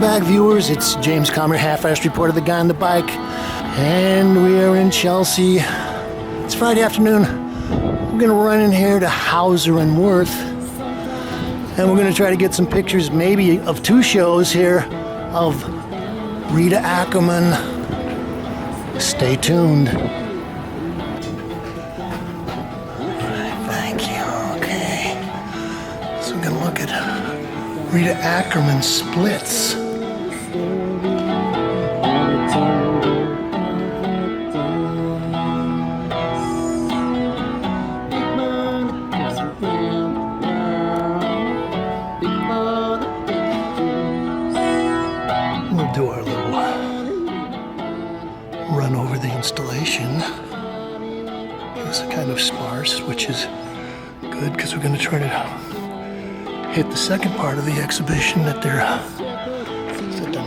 back, viewers. It's James Comer, half-assed report of the guy on the bike, and we are in Chelsea. It's Friday afternoon. We're gonna run in here to HAUSER Wirth, and we're gonna try to get some pictures, maybe of two shows here of Rita Ackermann. Stay tuned. Thank you. Okay. So we're gonna look at Rita Ackermann splits. We'll do our little run over the installation. It's kind of sparse, which is good because we're going to try to hit the second part of the exhibition at their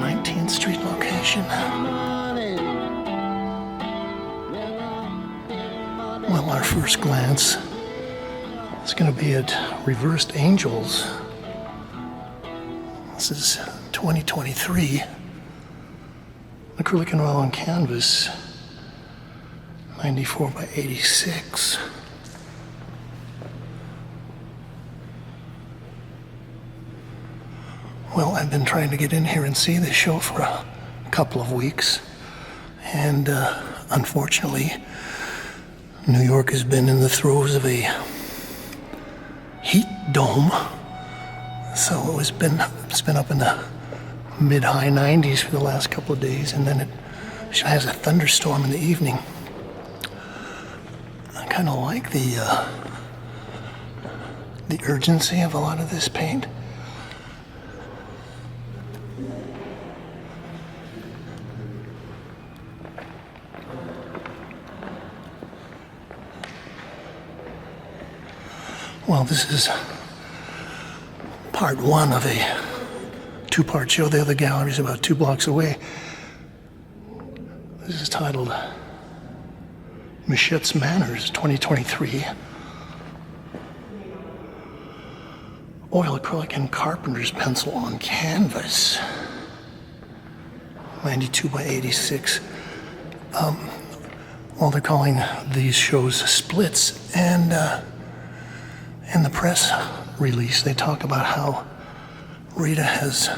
19th Street location. Well, our first glance is going to be at Reversed Angels. This is 2023. Acrylic and oil on canvas, 94 by 86. Well, I've been trying to get in here and see this show for a couple of weeks, and unfortunately, New York has been in the throes of a heat dome. So it's been up in the mid-high 90s for the last couple of days, and then it has a thunderstorm in the evening. I kind of like the urgency of a lot of this paint. Well, this is part one of a two-part show. The other gallery is about 2 blocks away. This is titled Michette's Manners 2023. Oil, acrylic, and carpenter's pencil on canvas. 92 by 86. Well, they're calling these shows splits, and in the press release, they talk about how Rita has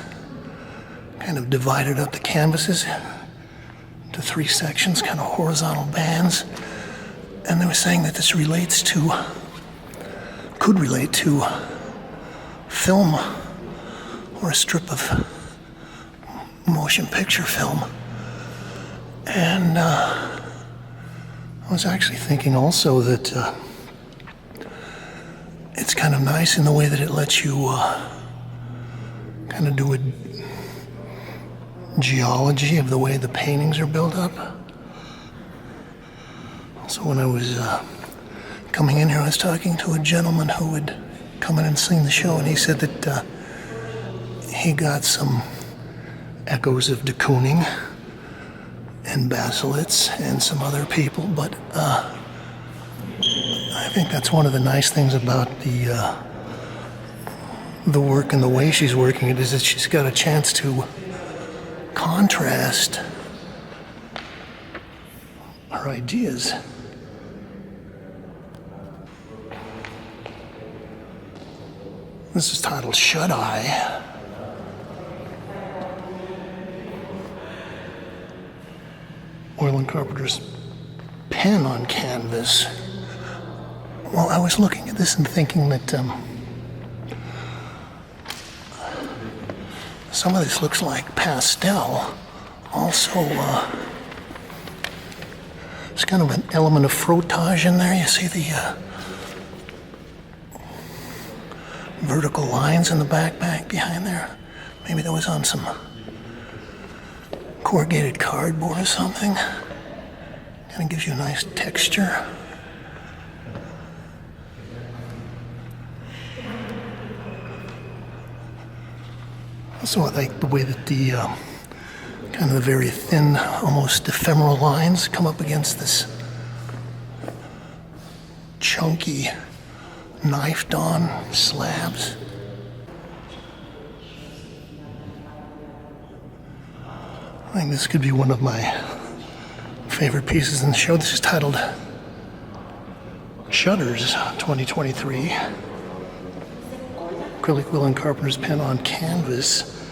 kind of divided up the canvases into 3 sections, kind of horizontal bands. And they were saying that this could relate to film or a strip of motion picture film. And I was actually thinking also that it's kind of nice in the way that it lets you kind of do a geology of the way the paintings are built up. So when I was coming in here, I was talking to a gentleman who had come in and seen the show, and he said that he got some echoes of de Kooning and Baselitz and some other people, but I think that's one of the nice things about the work and the way she's working it, is that she's got a chance to contrast her ideas. This is titled Shut Eye. Oil and carpenter's pen on canvas. Well, I was looking at this and thinking that some of this looks like pastel. Also, there's kind of an element of frottage in there. You see the vertical lines in the back behind there. Maybe that was on some corrugated cardboard or something. Kind of gives you a nice texture. Also, I like the way that the kind of the very thin, almost ephemeral lines come up against this chunky, knifed-on slabs. I think this could be one of my favorite pieces in the show. This is titled Shutters 2023. Acrylic wheel and carpenter's pen on canvas.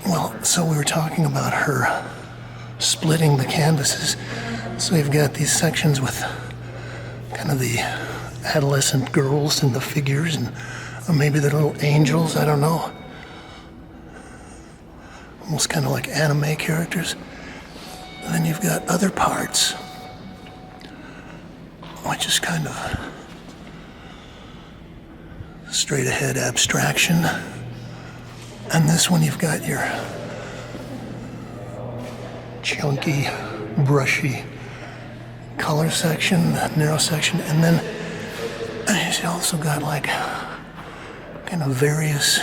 Well, so we were talking about her splitting the canvases. So we've got these sections with kind of the adolescent girls and the figures, and or maybe the little angels, I don't know. Almost kind of like anime characters. And then you've got other parts, which is kind of straight ahead abstraction. And this one you've got your chunky, brushy color section, narrow section, and then you also got like kind of various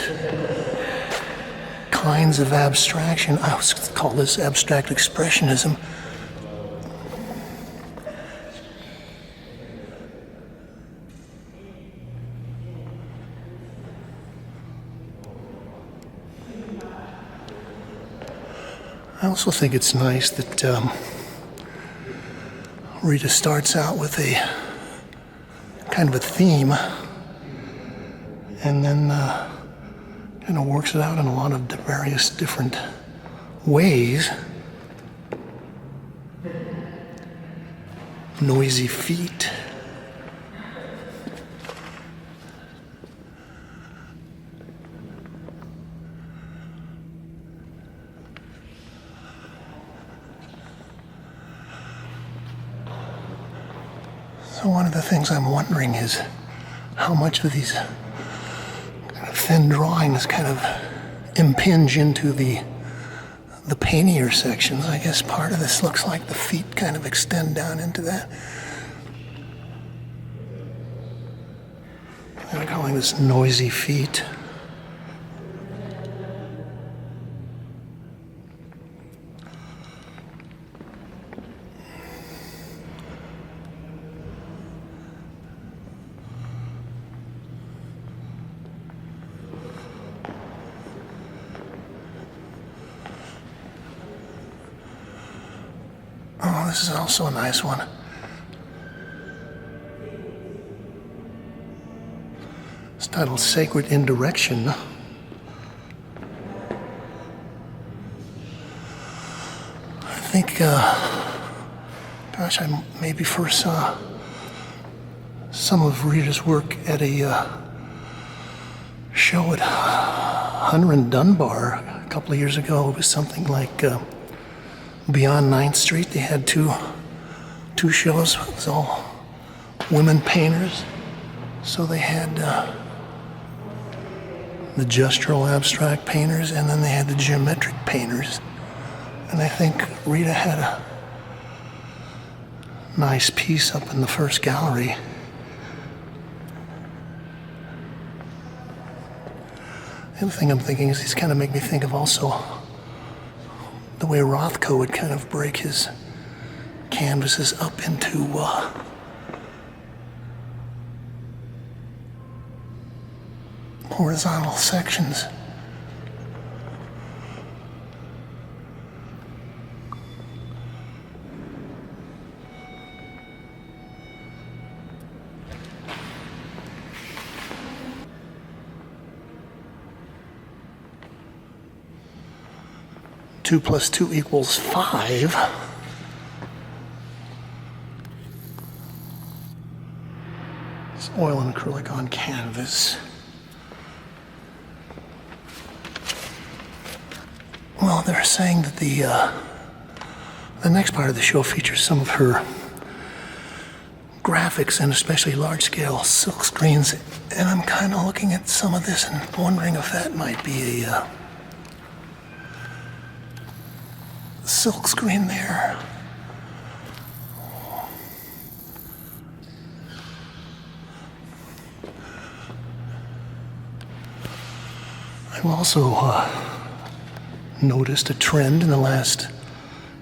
kinds of abstraction. I would call this abstract expressionism. I also think it's nice that Rita starts out with a kind of a theme and then kind of works it out in a lot of various different ways. Noisy feet. So one of the things I'm wondering is how much of these kind of thin drawings kind of impinge into the paintier sections. I guess part of this looks like the feet kind of extend down into that. I'm calling this noisy feet. Oh, this is also a nice one. It's titled Sacred Indirection. I think, gosh, I maybe first saw some of Rita's work at a show at Hunter and Dunbar a couple of years ago. It was something like Beyond 9th Street. They had two shows. It was all women painters. So they had the gestural abstract painters, and then they had the geometric painters. And I think Rita had a nice piece up in the first gallery. The other thing I'm thinking is these kind of make me think of also the way Rothko would kind of break his canvases up into horizontal sections. Two plus two equals 5. It's oil and acrylic on canvas. Well, they're saying that the next part of the show features some of her graphics and especially large-scale silk screens. And I'm kind of looking at some of this and wondering if that might be a silk screen there. I've also noticed a trend in the last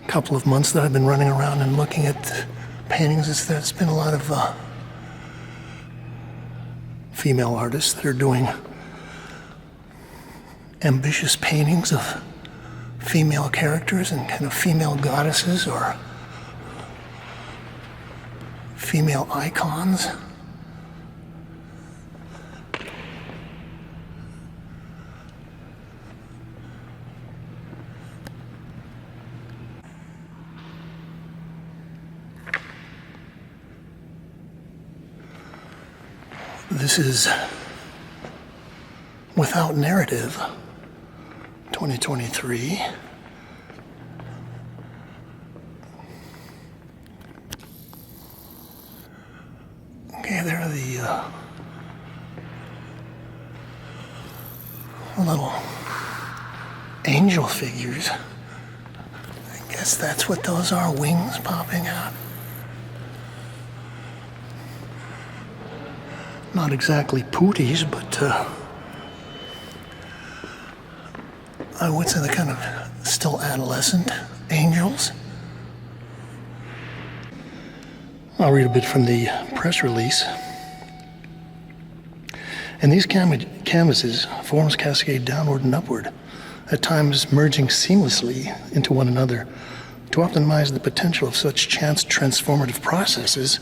couple of months that I've been running around and looking at paintings. Is there's been a lot of female artists that are doing ambitious paintings of female characters and kind of female goddesses or female icons. This is Without Narrative, 2023. Okay, there are the little angel figures. I guess that's what those are, wings popping out. Not exactly pooties, but I would say they're kind of still adolescent angels. I'll read a bit from the press release. In these canvases, forms cascade downward and upward, at times merging seamlessly into one another. To optimize the potential of such chance transformative processes,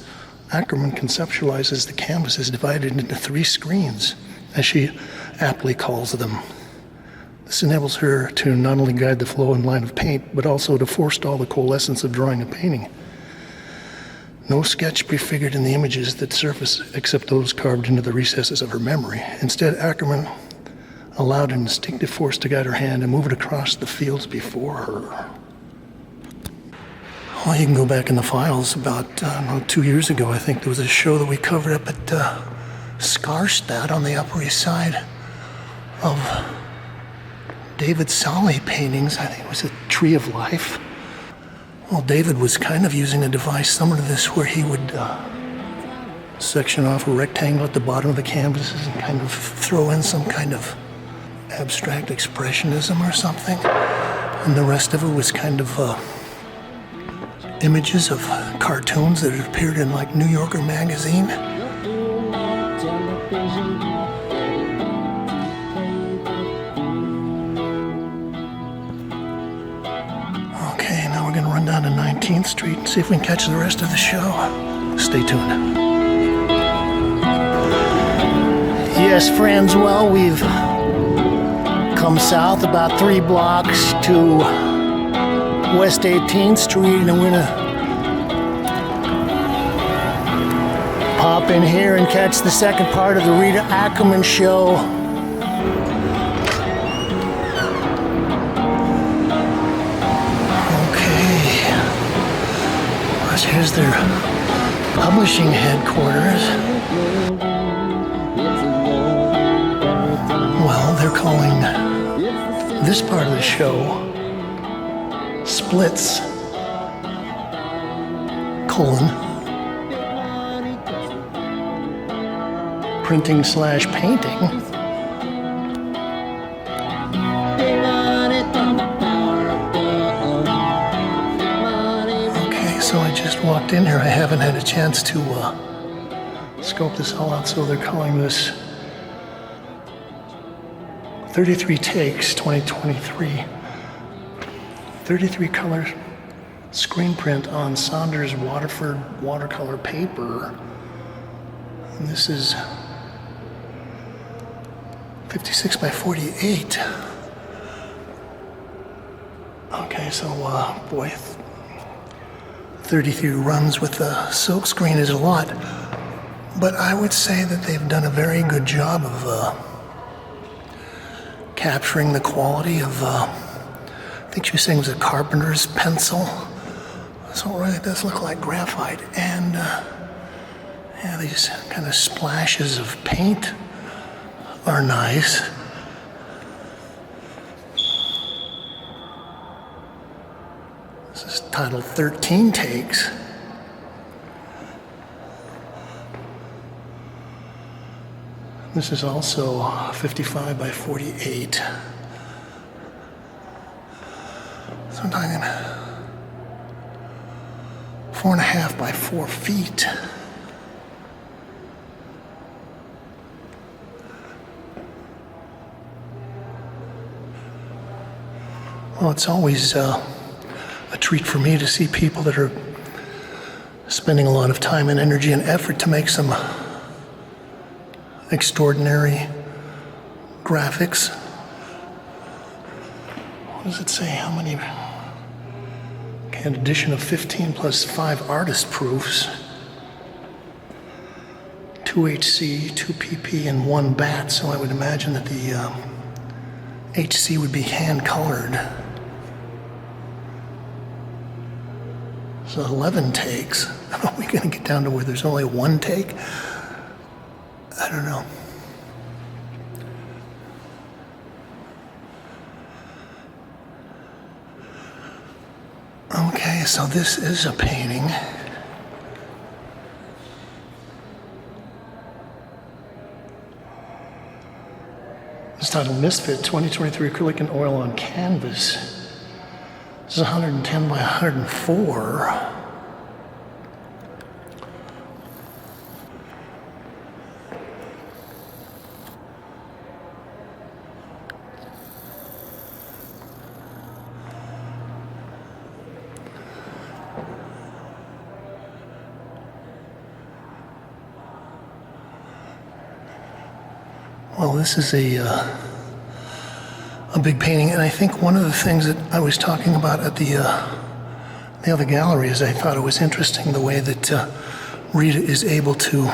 Ackermann conceptualizes the canvases divided into 3 screens, as she aptly calls them. This enables her to not only guide the flow and line of paint, but also to forestall the coalescence of drawing a painting. No sketch prefigured in the images that surface except those carved into the recesses of her memory. Instead, Ackermann allowed an instinctive force to guide her hand and move it across the fields before her. Well, you can go back in the files about 2 years ago. I think there was a show that we covered up at Skarstad on the Upper East Side of David Solly paintings. I think it was a Tree of Life. Well, David was kind of using a device similar to this where he would section off a rectangle at the bottom of the canvases and kind of throw in some kind of abstract expressionism or something. And the rest of it was kind of images of cartoons that had appeared in like New Yorker magazine. Okay, now we're gonna run down to 19th Street and see if we can catch the rest of the show. Stay tuned. Yes, friends, well, we've come south about 3 blocks to West 18th Street, and we're gonna pop in here and catch the second part of the Rita Ackermann show. Okay, well, here's their publishing headquarters. Well, they're calling this part of the show Splits, printing/painting. Okay, so I just walked in here. I haven't had a chance to scope this all out, so they're calling this 33 takes, 2023. 33 color screen print on Saunders Waterford watercolor paper. And this is 56 by 48. Okay, so boy, 33 runs with the silk screen is a lot. But I would say that they've done a very good job of capturing the quality of I think she was saying it was a carpenter's pencil. So it really does look like graphite. And yeah, these kind of splashes of paint are nice. This is titled 13 Takes. This is also 55 by 48. So I'm talking 4.5 by 4 feet. Well, it's always a treat for me to see people that are spending a lot of time and energy and effort to make some extraordinary graphics. What does it say? How many? Okay, an edition of 15 plus 5 artist proofs. 2 HC, 2 PP, and 1 BAT, so I would imagine that the HC would be hand-colored. So 11 takes. Are we going to get down to where there's only 1 take? I don't know. Okay, so this is a painting. It's titled Misfit 2023 Acrylic and Oil on Canvas. This is 110 by 104. Well, this is a big painting, and I think one of the things that I was talking about at the other gallery is I thought it was interesting the way that Rita is able to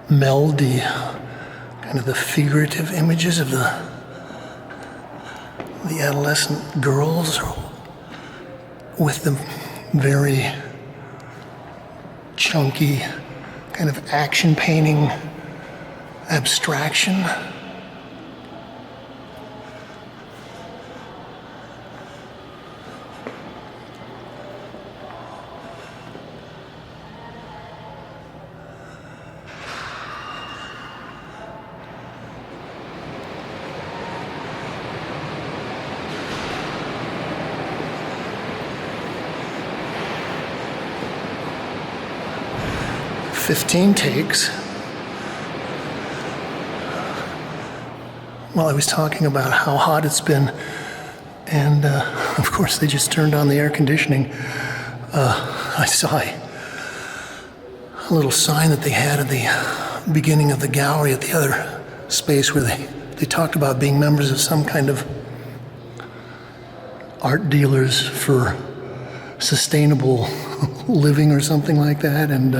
meld the kind of the figurative images of the adolescent girls with the very chunky kind of action painting abstraction. "15 takes." Well, I was talking about how hot it's been, and of course they just turned on the air conditioning. I saw a little sign that they had at the beginning of the gallery at the other space where they talked about being members of some kind of art dealers for sustainable living or something like that, and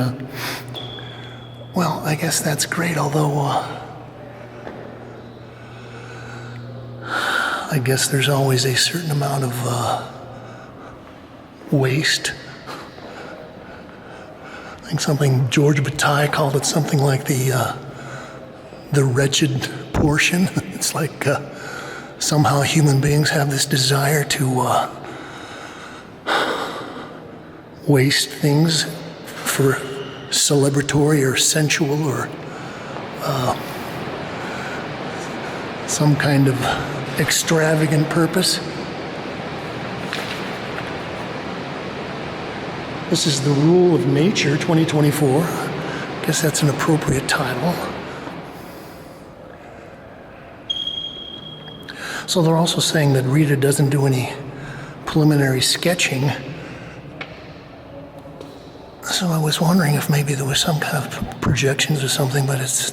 well, I guess that's great, although I guess there's always a certain amount of waste. I think something George Bataille called it something like the wretched portion. It's like somehow human beings have this desire to waste things for celebratory or sensual or some kind of extravagant purpose. This is The Rule of Nature 2024. I guess that's an appropriate title. So they're also saying that Rita doesn't do any preliminary sketching. So I was wondering if maybe there was some kind of projections or something, but it's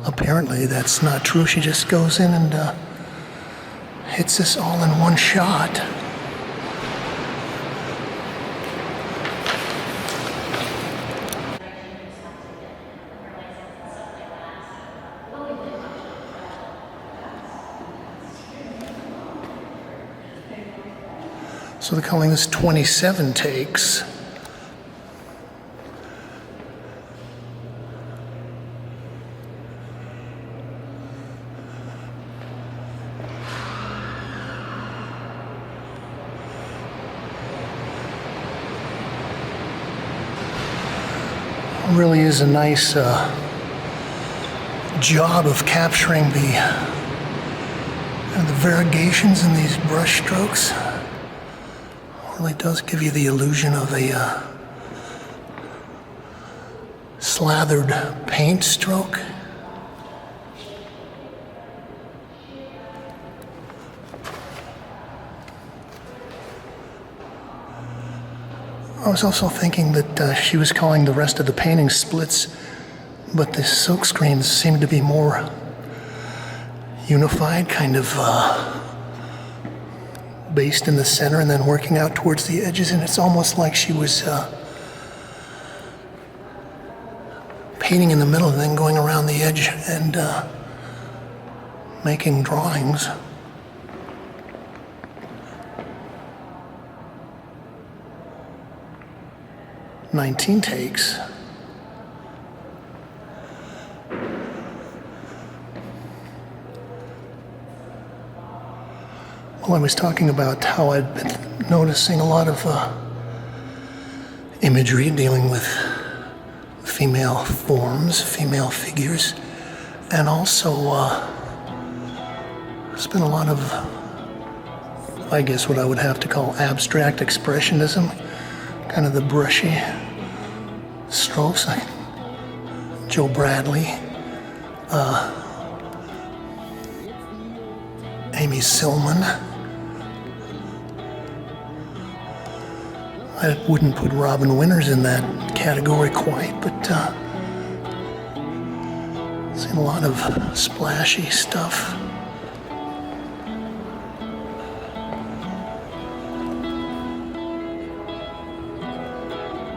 apparently that's not true. She just goes in and hits this all in one shot. So they're calling this 27 takes. Really is a nice job of capturing the variegations in these brush strokes. Really does give you the illusion of a slathered paint stroke. I was also thinking that she was calling the rest of the painting splits, but the silk screens seemed to be more unified, kind of based in the center and then working out towards the edges, and it's almost like she was painting in the middle and then going around the edge and making drawings. "19 takes. Well, I was talking about how I'd been noticing a lot of imagery dealing with female forms, female figures, and also there's been a lot of, I guess, what I would have to call abstract expressionism, kind of the brushy strokes, like Joe Bradley, Amy Sillman. I wouldn't put Robin Winters in that category quite, but seen a lot of splashy stuff.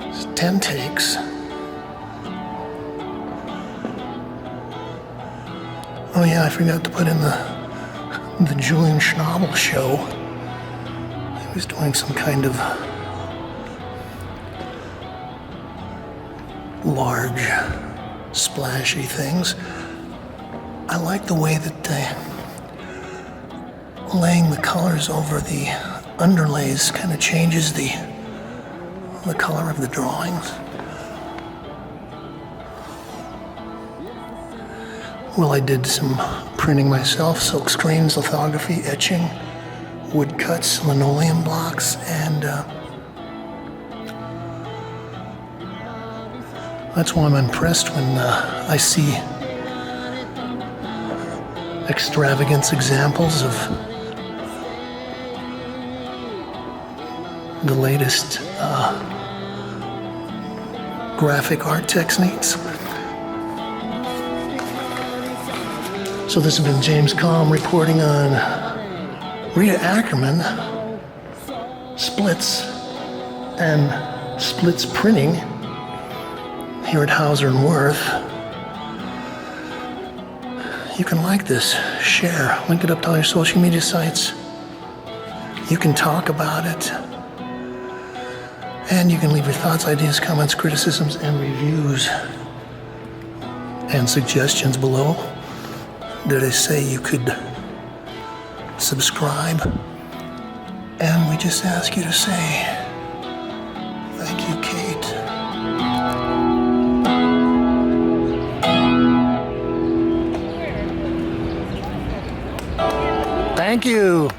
It's 10 takes. Oh yeah, I forgot to put in the Julian Schnabel show. He was doing some kind of large, splashy things. I like the way that they laying the colors over the underlays kind of changes the color of the drawings. Well, I did some printing myself, silk screens, lithography, etching, woodcuts, linoleum blocks, and that's why I'm impressed when I see extravagance examples of the latest graphic art techniques. So this has been James Kalm reporting on Rita Ackermann, splits, and splits printing here at HAUSER WIRTH. You can like this, share, link it up to all your social media sites. You can talk about it. And you can leave your thoughts, ideas, comments, criticisms, and reviews and suggestions below. Did I say you could subscribe? And we just ask you to say, thank you, Kate. Thank you.